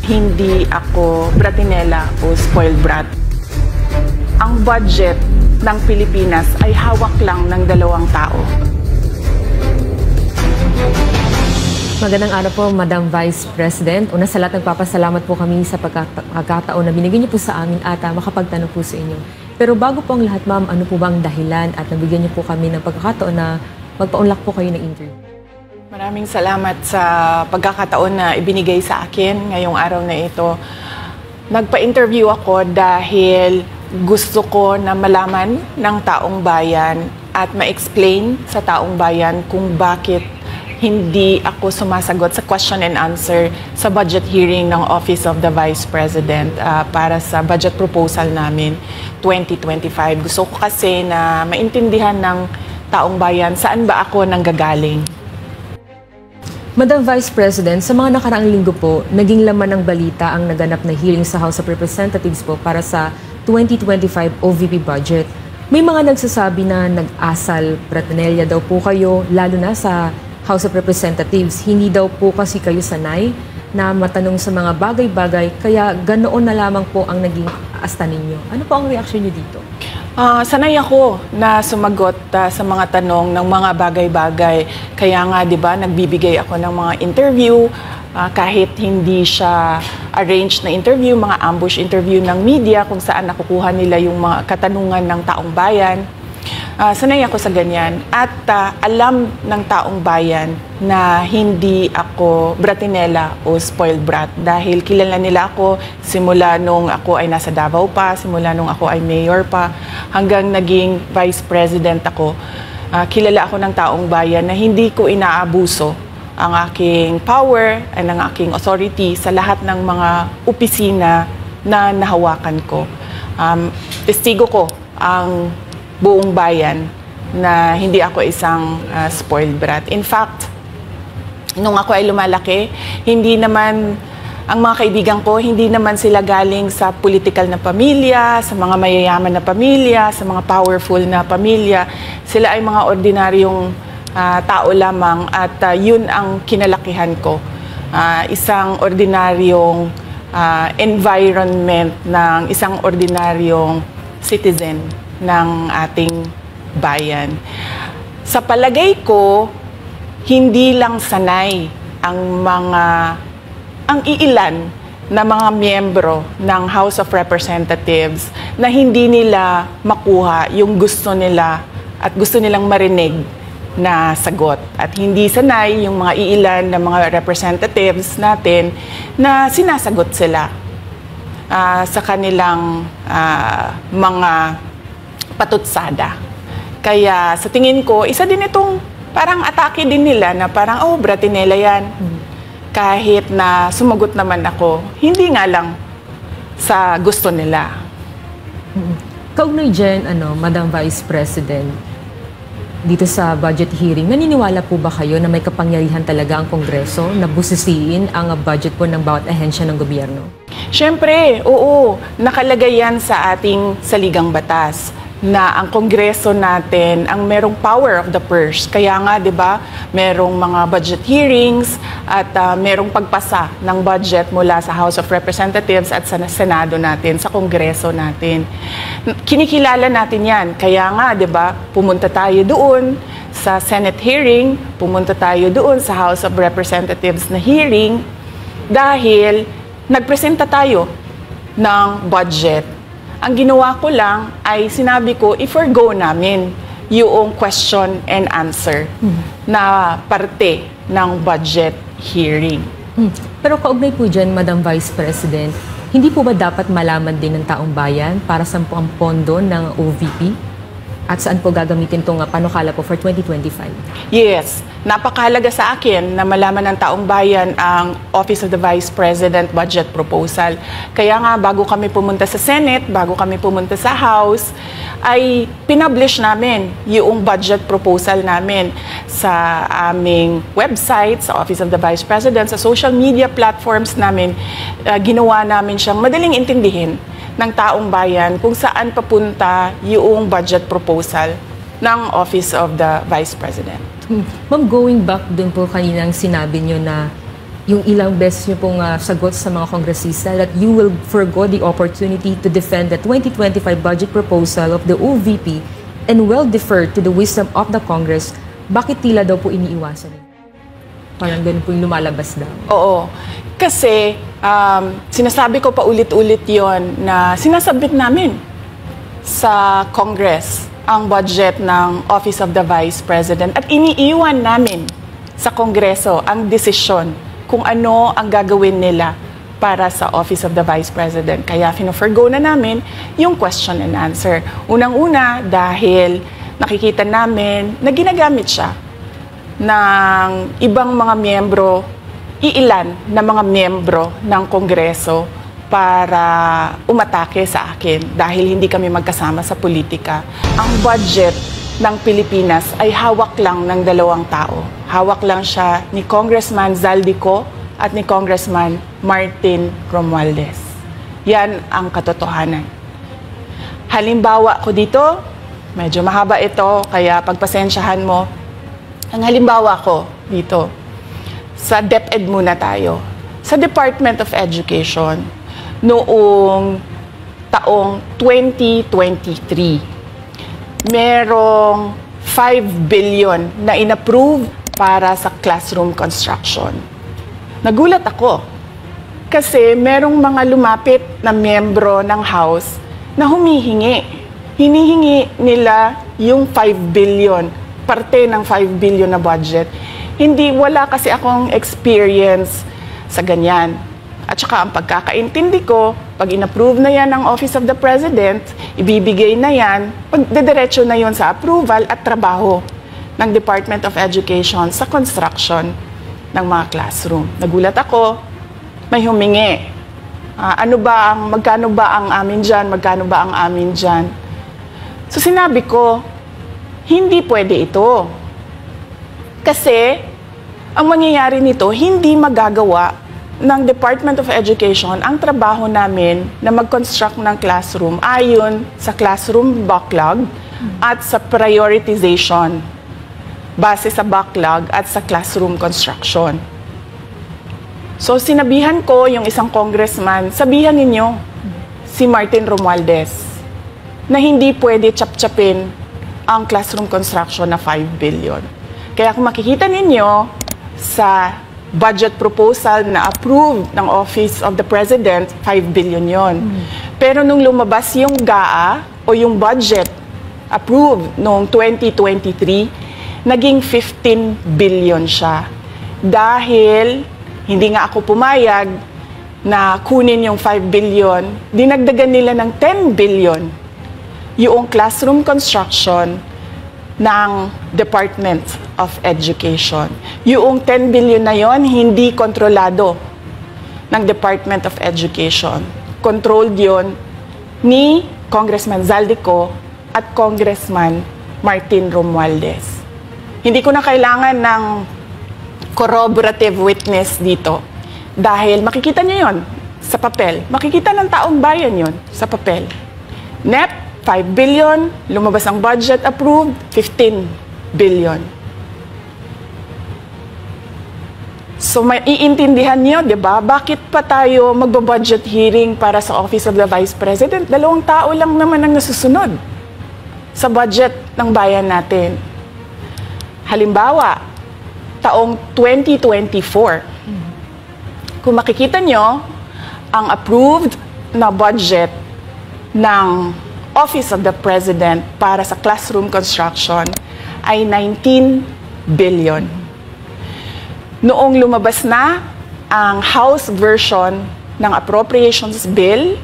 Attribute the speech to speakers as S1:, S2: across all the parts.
S1: Hindi ako bratinela o spoiled brat. Ang budget ng Pilipinas ay hawak lang ng 2 tao.
S2: Magandang araw po, Madam Vice President. Una sa lahat, nagpapasalamat po kami sa pagkakataon na binigyan niyo po sa amin at makapagtanong po sa inyo. Pero bago po ang lahat, ma'am, ano po ba ang dahilan at nabigyan niyo po kami ng pagkakataon na magpaunlak po kayo ng interview?
S1: Maraming salamat sa pagkakataon na ibinigay sa akin ngayong araw na ito. Nagpa-interview ako dahil gusto ko na malaman ng taong bayan at ma-explain sa taong bayan kung bakit hindi ako sumasagot sa question and answer sa budget hearing ng Office of the Vice President para sa budget proposal namin 2025. Gusto ko kasi na maintindihan ng taong bayan saan ba ako nanggagaling.
S2: Madam Vice President, sa mga nakaraang linggo po, naging laman ng balita ang naganap na hearing sa House of Representatives po para sa 2025 OVP budget. May mga nagsasabi na nag-asal bratinelya daw po kayo, lalo na sa House of Representatives. Hindi daw po kasi kayo sanay na matanong sa mga bagay-bagay, kaya ganoon na lamang po ang naging asta ninyo. Ano po ang reaksyon niyo dito?
S1: Sanay ako na sumagot sa mga tanong ng mga bagay-bagay. Kaya nga, di ba, nagbibigay ako ng mga interview kahit hindi siya arranged na interview, mga ambush interview ng media kung saan nakukuha nila yung mga katanungan ng taong bayan. Sanay ako sa ganyan at alam ng taong bayan na hindi ako bratinela o spoiled brat dahil kilala nila ako simula nung ako ay nasa Davao pa, simula nung ako ay mayor pa, hanggang naging vice president ako. Kilala ako ng taong bayan na hindi ko inaabuso ang aking power at ang aking authority sa lahat ng mga opisina na nahawakan ko. Testigo ko ang buong bayan na hindi ako isang spoiled brat. In fact, nung ako ay lumalaki, hindi naman ang mga kaibigan ko, hindi naman sila galing sa political na pamilya, sa mga mayayaman na pamilya, sa mga powerful na pamilya. Sila ay mga ordinaryong tao lamang at yun ang kinalakihan ko. Isang ordinaryong environment ng isang ordinaryong citizen ng ating bayan. Sa palagay ko, hindi lang sanay ang iilan na mga miyembro ng House of Representatives na hindi nila makuha yung gusto nila at gusto nilang marinig na sagot. At hindi sanay yung mga iilan na mga representatives natin na sinasagot sila sa kanilang mga patutsada. Kaya sa tingin ko, isa din itong parang atake din nila na parang, oh, bratinela yan. Kahit na sumagot naman ako, hindi nga lang sa gusto nila.
S2: Kaugnay dyan, Madam Vice President, dito sa budget hearing, naniniwala po ba kayo na may kapangyarihan talaga ang Kongreso na busisiin ang budget po ng bawat ahensya ng gobyerno?
S1: Siyempre, oo. Nakalagay yan sa ating saligang batas na ang Kongreso natin ang merong power of the purse. Kaya nga, di ba, merong mga budget hearings at merong pagpasa ng budget mula sa House of Representatives at sa Senado natin, sa Kongreso natin. Kinikilala natin yan. Kaya nga, di ba, pumunta tayo doon sa Senate hearing, pumunta tayo doon sa House of Representatives na hearing dahil nagpresenta tayo ng budget. Ang ginawa ko lang ay sinabi ko, i-forgo namin yung question and answer na parte ng budget hearing.
S2: Pero kaugnay po dyan, Madam Vice President, hindi po ba dapat malaman din ng taong bayan para sa ang pondo ng OVP? At saan po gagamitin itong panukala po for 2025?
S1: Yes. Napakahalaga sa akin na malaman ng taong bayan ang Office of the Vice President budget proposal. Kaya nga, bago kami pumunta sa Senate, bago kami pumunta sa House, ay pinublish namin yung budget proposal namin sa aming website, sa Office of the Vice President, sa social media platforms namin. Ginawa namin siyang madaling intindihin ng taong bayan kung saan papunta yung budget proposal ng Office of the Vice President.
S2: Ma'am, going back dun po kaninang sinabi nyo na yung ilang beses nyo pong sagot sa mga kongresista that you will forgo the opportunity to defend the 2025 budget proposal of the OVP and will defer to the wisdom of the Congress. Bakit tila daw po iniiwasan? Parang ganun po yung lumalabas daw.
S1: Oo. Kasi sinasabi ko pa ulit-ulit yon na sinasubmit namin sa Congress ang budget ng Office of the Vice President at iniiwan namin sa Kongreso ang desisyon kung ano ang gagawin nila para sa Office of the Vice President. Kaya fino-forgo na namin yung question and answer. Unang-una dahil nakikita namin na ginagamit siya ng ibang mga miyembro, iilan na mga miyembro ng Kongreso para umatake sa akin dahil hindi kami magkasama sa politika. Ang budget ng Pilipinas ay hawak lang ng dalawang tao. Hawak lang siya ni Congressman Zaldico at ni Congressman Martin Romualdez. Yan ang katotohanan. Halimbawa ko dito, medyo mahaba ito, kaya pagpasensyahan mo. Ang halimbawa ko dito, sa DepEd muna tayo. Sa Department of Education, noong taong 2023, merong 5 billion na inapprove para sa classroom construction. Nagulat ako kasi merong mga lumapit na miyembro ng House na humihingi. Hinihingi nila yung 5 billion, parte ng 5 billion na budget. Wala kasi akong experience sa ganyan. At saka ang pagkakaintindi ko, pag inapprove na yan ng Office of the President, ibibigay na yan, pagdediretso na yon sa approval at trabaho ng Department of Education sa construction ng mga classroom. Nagulat ako, may humingi. Magkano ba ang amin dyan? Magkano ba ang amin dyan? So sinabi ko, hindi pwede ito. Kasi ang mangyayari nito, hindi magagawa ng Department of Education ang trabaho namin na mag-construct ng classroom ayon sa classroom backlog at sa prioritization base sa backlog at sa classroom construction. So sinabihan ko yung isang congressman, sabihan ninyo si Martin Romualdez na hindi pwede chap-chapin ang classroom construction na 5 billion. Kaya kung makikita ninyo sa budget proposal na approved ng Office of the President, 5 billion yon. Pero nung lumabas yung GAA o yung budget approved noong 2023, naging 15 billion siya. Dahil hindi nga ako pumayag na kunin yung 5 billion, dinagdagan nila ng 10 billion yung classroom construction ng Department of Education. Yung 10 billion na yon hindi kontrolado ng Department of Education. Controlled yon ni Congressman Zaldico at Congressman Martin Romualdez. Hindi ko na kailangan ng corroborative witness dito dahil makikita niyo yon sa papel. Makikita ng taong bayan yon sa papel. NEP, 5 billion, lumabas ang budget approved, 15 billion. So maiintindihan niyo, 'di ba? Bakit pa tayo magbo-budget hearing para sa Office of the Vice President? 2 tao lang naman ang nasusunod sa budget ng bayan natin. Halimbawa, taong 2024, kung makikita nyo, ang approved na budget ng Office of the President para sa classroom construction ay 19 billion. Noong lumabas na ang House version ng Appropriations Bill,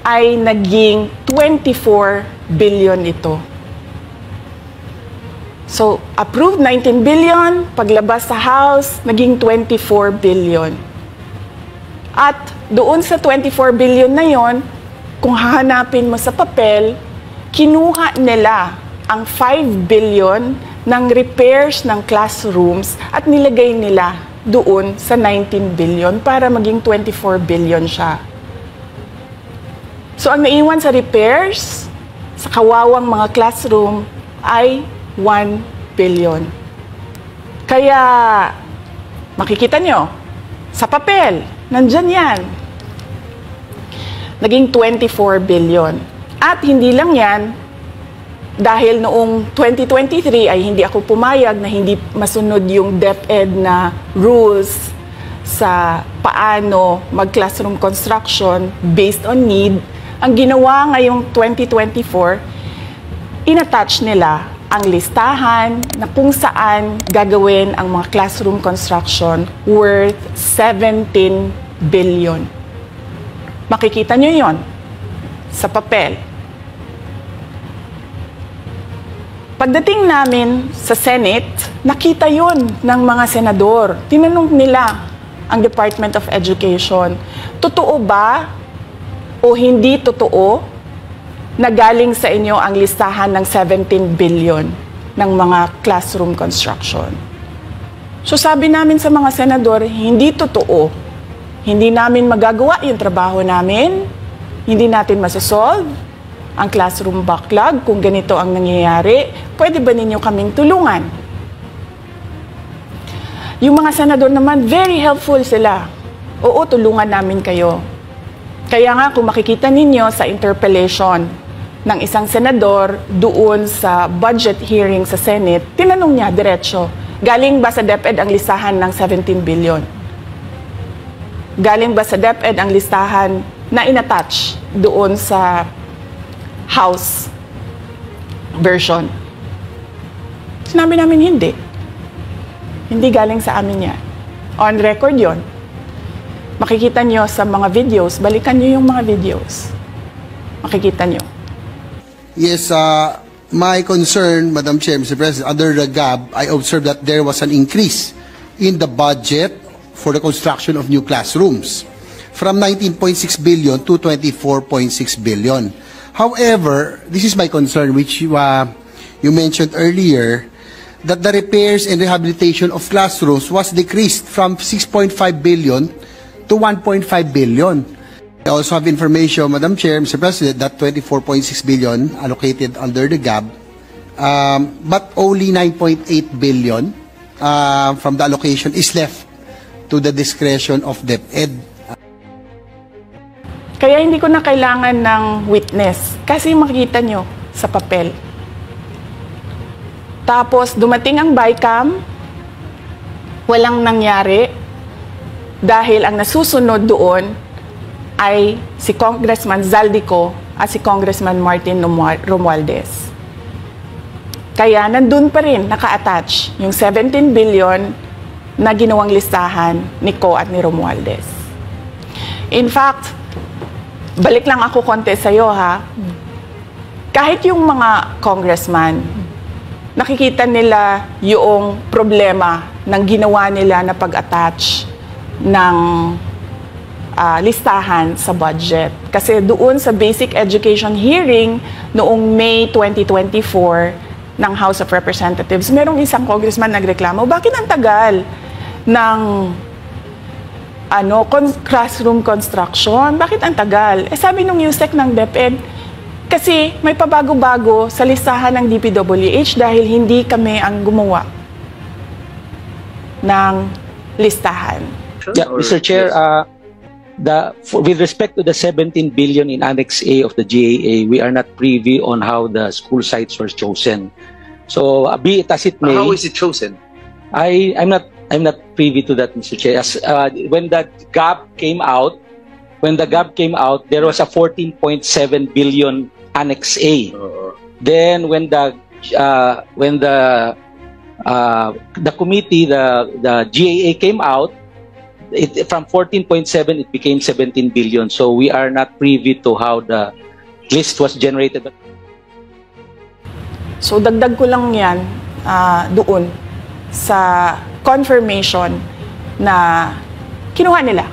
S1: ay naging 24 billion ito. So, approved 19 billion, paglabas sa House, naging 24 billion. At doon sa 24 billion na yon, kung hahanapin mo sa papel, kinuha nila ang 5 billion ng repairs ng classrooms at nilagay nila doon sa 19 billion para maging 24 billion siya. So, ang naiwan sa repairs, sa kawawang mga classroom, ay 1 billion. Kaya, makikita nyo, Sa papel, nandyan yan. Naging 24 billion. At hindi lang yan, dahil noong 2023 ay hindi ako pumayag na hindi masunod yung DepEd na rules sa paano mag-classroom construction based on need. Ang ginawa ngayong 2024, inattach nila ang listahan na kung saan gagawin ang mga classroom construction worth 17 billion. Makikita nyo yon sa papel. Pagdating namin sa Senate, nakita yon ng mga senador. Tinanong nila ang Department of Education, totoo ba o hindi totoo na galing sa inyo ang listahan ng 17 billion ng mga classroom construction? So sabi namin sa mga senador, hindi totoo. Hindi namin magagawa yung trabaho namin. Hindi natin masasolve ang classroom backlog kung ganito ang nangyayari. Pwede ba ninyo kaming tulungan? Yung mga senador naman, very helpful sila. Oo, tulungan namin kayo. Kaya nga, kung makikita ninyo sa interpellation ng isang senador doon sa budget hearing sa Senate, tinanong niya diretso, galing ba sa DepEd ang listahan ng 17 billion? Galing ba sa DepEd ang listahan na inattach doon sa House version? Sinabi namin hindi. Hindi galing sa amin yan. On record yon. Makikita nyo sa mga videos, balikan nyo yung mga videos. Makikita nyo.
S3: Yes, my concern, Madam Chair, Mr. President, under the GAB, I observed that there was an increase in the budget for the construction of new classrooms from 19.6 billion to 24.6 billion. However, this is my concern, which you mentioned earlier, that the repairs and rehabilitation of classrooms was decreased from 6.5 billion to 1.5 billion. I also have information, Madam Chair, Mr. President, that 24.6 billion allocated under the GAB, but only 9.8 billion from the allocation is left to the discretion of DepEd.
S1: Kaya hindi ko na kailangan ng witness kasi makikita nyo sa papel. Tapos dumating ang BICAM, walang nangyari dahil ang nasusunod doon ay si Congressman Zaldico at si Congressman Martin Romualdez. Kaya nandun pa rin naka-attach yung 17 billion na ginawang listahan ni Co at ni Romualdez. In fact, balik lang ako konti sa'yo ha. Kahit yung mga congressman, nakikita nila yung problema ng ginawa nila na pag-attach ng listahan sa budget. Kasi doon sa basic education hearing noong May 2024 ng House of Representatives, merong isang congressman nagreklamo, bakit ang tagal ng classroom construction? Bakit ang tagal? Eh sabi nung USEC ng DepEd, kasi may pabago-bago sa listahan ng DPWH dahil hindi kami ang gumawa ng listahan.
S4: Yeah, Mr. Chair, with respect to the 17 billion in Annex A of the GAA, we are not privy on how the school sites were chosen. So, be it as it may.
S5: How is it chosen?
S4: I'm not privy to that, Mr. Chair. When the GAP came out, there was a 14.7 billion Annex A. Then when the committee, the GAA came out, from 14.7 it became 17 billion. So we are not privy to how the list was generated.
S1: So dagdag ko lang yan doon sa confirmation na kinuha nila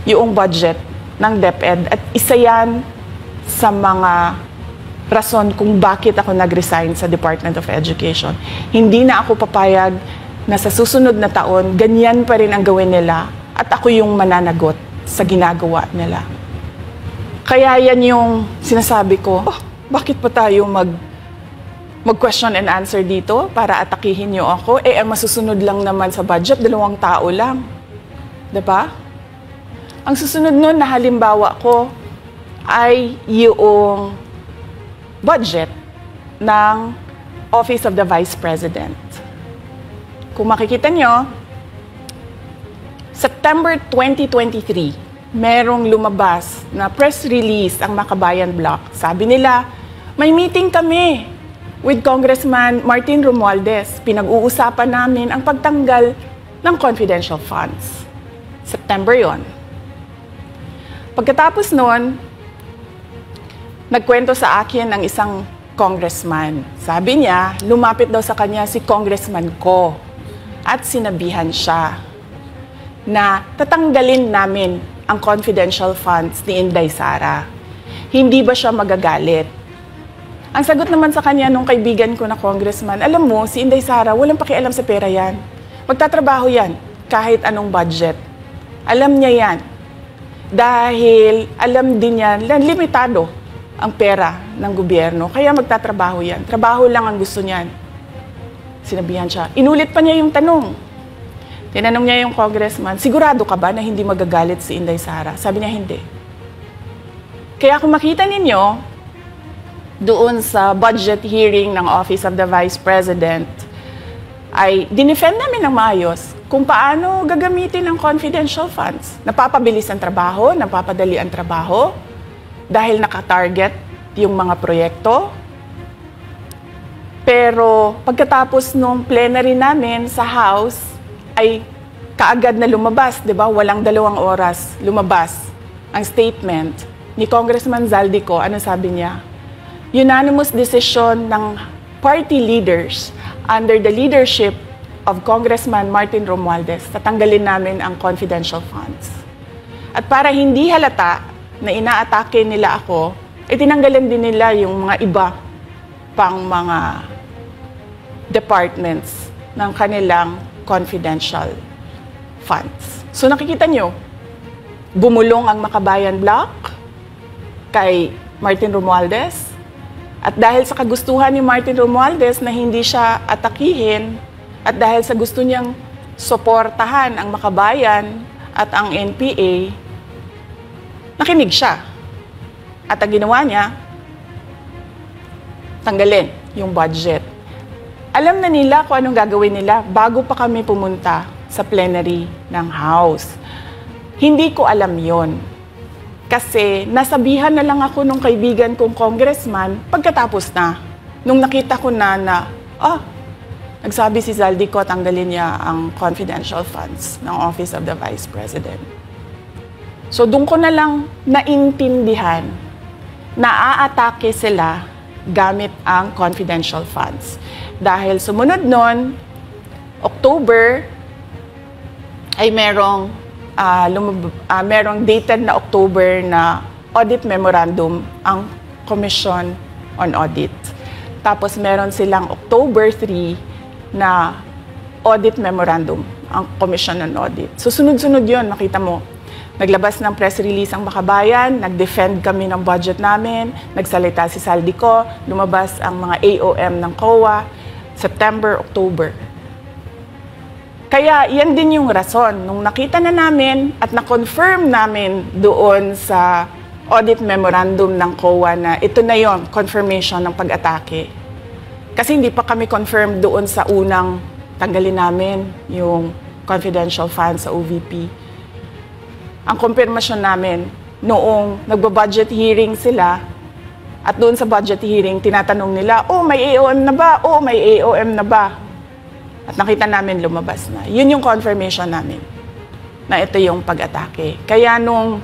S1: yung budget ng DepEd at isa yan sa mga rason kung bakit ako nag-resign sa Department of Education. Hindi na ako papayag na sa susunod na taon, ganyan pa rin ang gawin nila at ako yung mananagot sa ginagawa nila. Kaya yan yung sinasabi ko, bakit pa tayo mag-question and answer dito para atakihin nyo ako? Eh, ang masusunod lang naman sa budget, 2 tao lang. Diba? Ang susunod nun na halimbawa ko ay yung budget ng Office of the Vice President. Kung makikita nyo, September 2023, merong lumabas na press release ang Makabayan Block. Sabi nila, may meeting kami with Congressman Martin Romualdez. Pinag-uusapan namin ang pagtanggal ng confidential funds. September yon. Pagkatapos noon, nagkwento sa akin ng isang congressman. Sabi niya, lumapit daw sa kanya si Congressman Ko at sinabihan siya na tatanggalin namin ang confidential funds ni Inday Sara. Hindi ba siya magagalit? Ang sagot naman sa kanya nung kaibigan ko na congressman, alam mo, si Inday Sara, walang pakialam sa pera yan. Magtatrabaho yan kahit anong budget. Alam niya yan. Dahil alam din yan, limitado ang pera ng gobyerno. Kaya magtatrabaho yan. Trabaho lang ang gusto niyan. Sinabihan siya. Inulit pa niya yung tanong. Tinanong niya yung congressman, sigurado ka ba na hindi magagalit si Inday Sara? Sabi niya, hindi. Kaya kung makita ninyo, doon sa budget hearing ng Office of the Vice President, ay dinefend namin ng maayos kung paano gagamitin ang confidential funds. Napapabilis ang trabaho, napapadali ang trabaho, dahil nakatarget yung mga proyekto. Pero pagkatapos nung plenary namin sa House, ay kaagad na lumabas, di ba? Walang 2 oras lumabas ang statement ni Congressman Zaldico. Ano sabi niya? Unanimous decision ng party leaders under the leadership of Congressman Martin Romualdez, tatanggalin namin ang confidential funds. At para hindi halata na inaatake nila ako, tinanggalan din nila yung mga iba pang mga departments ng kanilang confidential funds. So nakikita nyo, bumulong ang Makabayan Block kay Martin Romualdez. At dahil sa kagustuhan ni Martin Romualdez na hindi siya atakihin, at dahil sa gusto niyang suportahan ang Makabayan at ang NPA, nakinig siya. At ang ginawa niya, tanggalin yung budget. Alam na nila kung anong gagawin nila bago pa kami pumunta sa plenary ng House. Hindi ko alam yon. Kasi nasabihan na lang ako nung kaibigan kong congressman pagkatapos na. Nung nakita ko na nagsabi si Zaldico, tanggalin niya ang confidential funds ng Office of the Vice President. So doon ko na lang naintindihan na aatake sila gamit ang confidential funds. Dahil sumunod nun, October, ay merong dated na October na audit memorandum ang Commission on Audit. Tapos meron silang October 3 na audit memorandum ang Commission on Audit. So sunod-sunod yun, makita mo. Naglabas ng press release ang Makabayan, nag-defend kami ng budget namin, nagsalita si Zaldico, lumabas ang mga AOM ng COA, September, October. Kaya yan din yung rason. Nung nakita na namin at na-confirm namin doon sa audit memorandum ng COA na ito na yon, confirmation ng pag-atake. Kasi hindi pa kami confirm doon sa unang tanggalin namin yung confidential funds sa OVP. Ang confirmation namin, noong nagba-budget hearing sila, at doon sa budget hearing, tinatanong nila, may AOM na ba? May AOM na ba? At nakita namin lumabas na. Yun yung confirmation namin na ito yung pag-atake. Kaya nung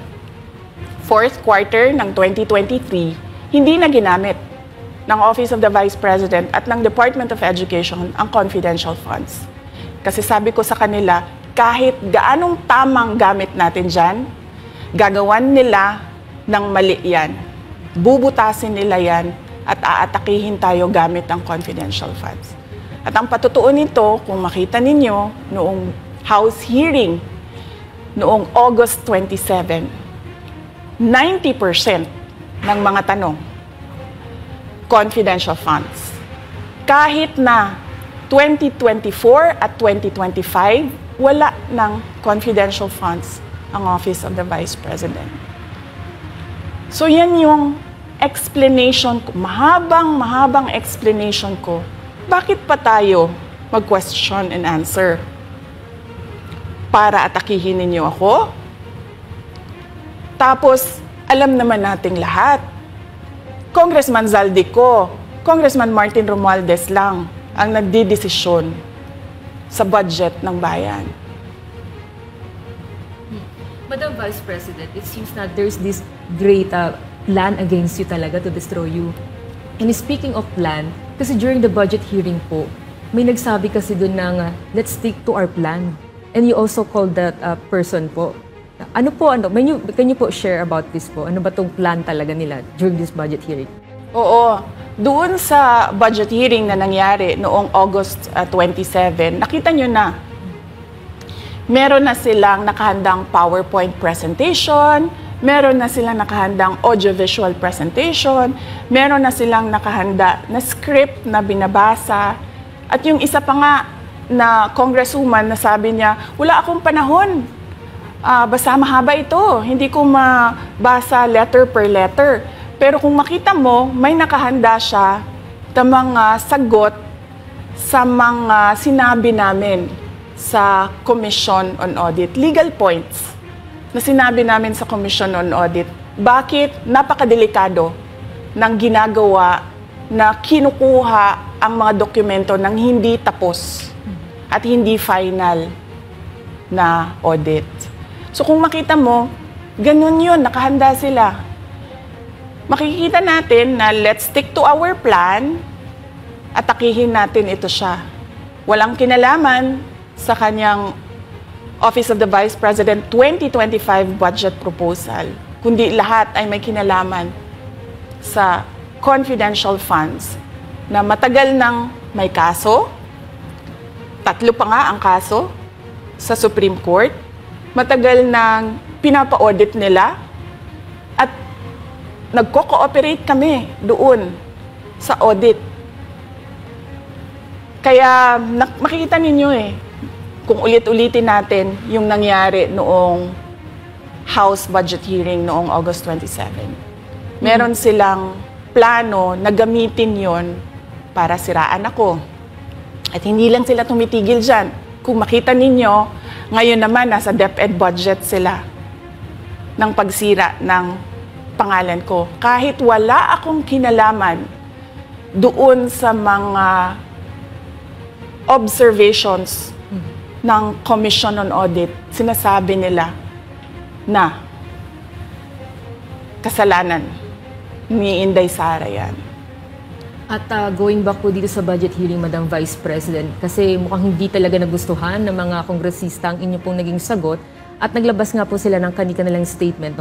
S1: fourth quarter ng 2023, hindi na ginamit ng Office of the Vice President at ng Department of Education ang confidential funds. Kasi sabi ko sa kanila, kahit gaanong tamang gamit natin dyan, gagawan nila ng mali yan. Bubutasin nila yan at aatakihin tayo gamit ang confidential funds. At ang patutuo nito, kung makita ninyo, noong House hearing, noong August 27, 90% ng mga tanong, confidential funds. Kahit na 2024 at 2025, wala ng confidential funds ang Office of the Vice President. So yan yung explanation ko, mahabang explanation ko. Bakit pa tayo mag-question and answer? Para atakihin ninyo ako? Tapos, alam naman nating lahat. Congressman Zaldico, Congressman Martin Romualdez lang ang nagdidesisyon sa budget ng bayan.
S2: Madam Vice President, it seems that there's this great plan against you talaga to destroy you. And speaking of plan, kasi during the budget hearing po, may nagsabi kasi doon ng let's stick to our plan. And you also called that person po. Ano po, can you po share about this po? Ano ba tong plan talaga nila during this budget hearing?
S1: Oo. Doon sa budget hearing na nangyari noong August 27, nakita nyo na. Meron na silang nakahandang PowerPoint presentation, meron na silang nakahandang audiovisual presentation, meron na silang nakahanda na script na binabasa. At yung isa pa nga na congresswoman na sabi niya, wala akong panahon. Basta mahaba ito. Hindi ko mabasa letter per letter. Pero kung makita mo, may nakahanda siya na mga sagot sa mga sinabi namin sa Commission on Audit. Legal points na sinabi namin sa Commission on Audit. Bakit napakadelikado ng ginagawa na kinukuha ang mga dokumento ng hindi tapos at hindi final na audit. So kung makita mo, ganun yun, nakahanda sila. Makikita natin na let's stick to our plan at atakihin natin ito siya. Walang kinalaman sa kanyang Office of the Vice President 2025 budget proposal, kundi lahat ay may kinalaman sa confidential funds na matagal nang may kaso, 3 pa nga ang kaso sa Supreme Court, matagal nang pinapa-audit nila at nagko-cooperate kami doon sa audit. Kaya makikita ninyo kung ulit-ulitin natin yung nangyari noong House budget hearing noong August 27. Meron silang plano na gamitin yon para siraan ako. At hindi lang sila tumitigil dyan. Kung makita ninyo, ngayon naman nasa DepEd budget sila ng pagsira ng pangalan ko. Kahit wala akong kinalaman doon sa mga observations ng Commission on Audit, sinasabi nila na kasalanan ni Inday Sara yan.
S2: At going back po dito sa budget hearing, Madam Vice President, kasi mukhang hindi talaga nagustuhan ng mga kongresista ang inyo pong naging sagot at naglabas nga po sila ng kanilang statement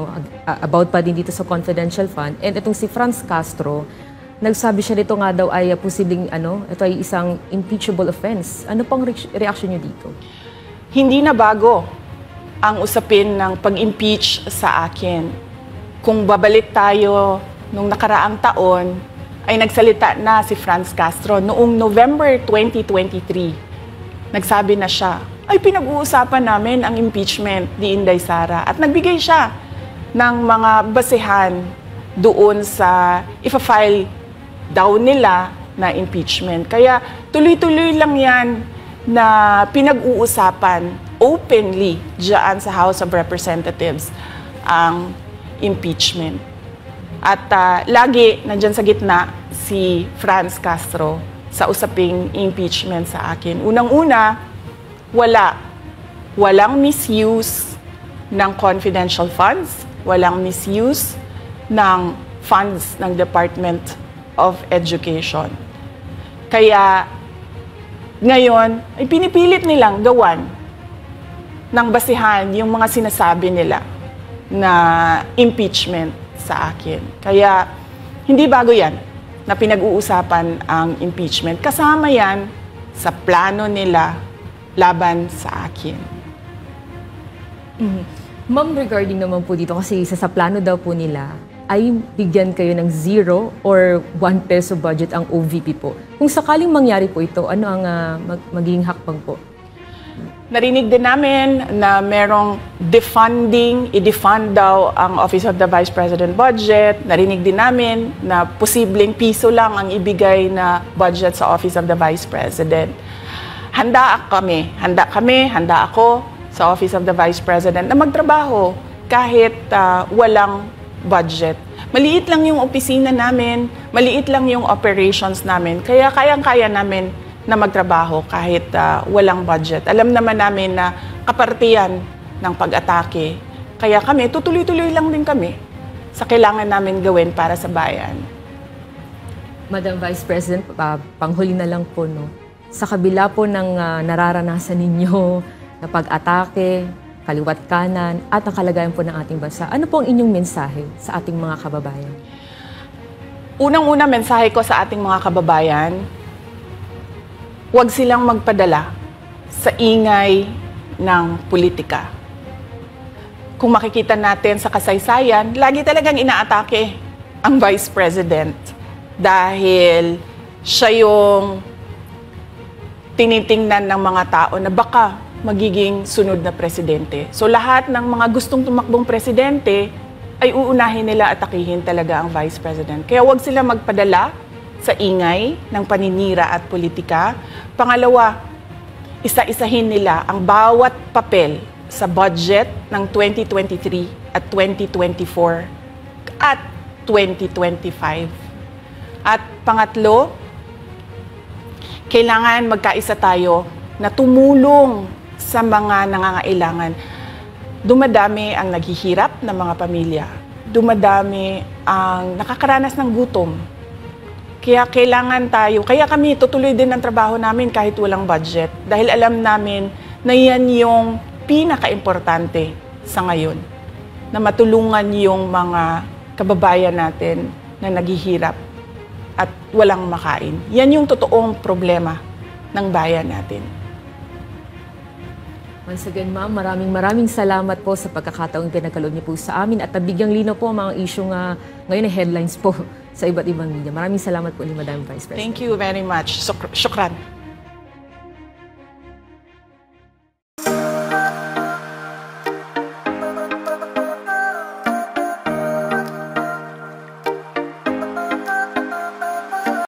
S2: about pa din dito sa confidential fund. And itong si Franz Castro, nagsabi siya dito nga daw ay posibleng ito ay isang impeachable offense. Ano pang reaction niyo dito? Hindi
S1: na bago ang usapin ng pag-impeach sa akin. Kung babalik tayo nung nakaraang taon, ay nagsalita na si Franz Castro noong November 2023. Nagsabi na siya, ay pinag-uusapan namin ang impeachment ni Inday Sara. At nagbigay siya ng mga basehan doon sa ifa-file daw nila na impeachment. Kaya tuloy-tuloy lang yan na pinag-uusapan openly dyan sa House of Representatives ang impeachment. At lagi nandyan sa gitna si Franz Castro sa usaping impeachment sa akin. Unang-una, walang misuse ng confidential funds, walang misuse ng funds ng Department of Education. Kaya ngayon, ay pinipilit nilang gawan ng basihan yung mga sinasabi nila na impeachment sa akin. Kaya hindi bago yan na pinag-uusapan ang impeachment. Kasama yan sa plano nila laban sa akin.
S2: Ma'am, regarding naman po dito, kasi sa plano daw po nila, ay bigyan kayo ng 0 or 1 peso budget ang OVP po. Kung sakaling mangyari po ito, ano ang magiging hakbang po?
S1: Narinig din namin na merong defunding, i-defund daw ang Office of the Vice President budget. Narinig din namin na posibleng piso lang ang ibigay na budget sa Office of the Vice President. Handa ako sa Office of the Vice President na magtrabaho kahit walang budget. Maliit lang yung opisina namin, maliit lang yung operations namin, kaya kayang-kaya namin na magtrabaho kahit walang budget. Alam naman namin na kapartiyan ng pag-atake. Kaya kami, tutuloy-tuloy lang din kami sa kailangan namin gawin para sa bayan.
S2: Madam Vice President, panghuli na lang po, no? Sa kabila po ng nararanasan ninyo na pag-atake, kaliwat kanan, at ang kalagayan po ng ating bansa, ano po ang inyong mensahe sa ating mga kababayan?
S1: Unang-una mensahe ko sa ating mga kababayan, huwag silang magpadala sa ingay ng politika. Kung makikita natin sa kasaysayan, lagi talagang inaatake ang Vice President dahil siya yung tinitingnan ng mga tao na baka magiging sunod na presidente. So lahat ng mga gustong tumakbong presidente ay uunahin nila at atakihin talaga ang Vice President. Kaya huwag sila magpadala sa ingay ng paninira at politika. Pangalawa, isa-isahin nila ang bawat papel sa budget ng 2023 at 2024 at 2025. At pangatlo, kailangan magkaisa tayo na tumulong sa mga nangangailangan. Dumadami ang naghihirap na mga pamilya. Dumadami ang nakakaranas ng gutom. Kaya kailangan tayo, kaya kami tutuloy din ang trabaho namin kahit walang budget. Dahil alam namin na yan yung pinaka-importante sa ngayon. Na matulungan yung mga kababayan natin na naghihirap at walang makain. Yan yung totoong problema ng bayan natin.
S2: Once again, ma'am, maraming salamat po sa pagkakataong pinagkaloob niyo po sa amin at nabigyang linaw po ang mga issue nga ngayon ay headlines po sa iba't ibang media. Maraming salamat po ni Madam Vice President.
S1: Thank you very much. Shukran.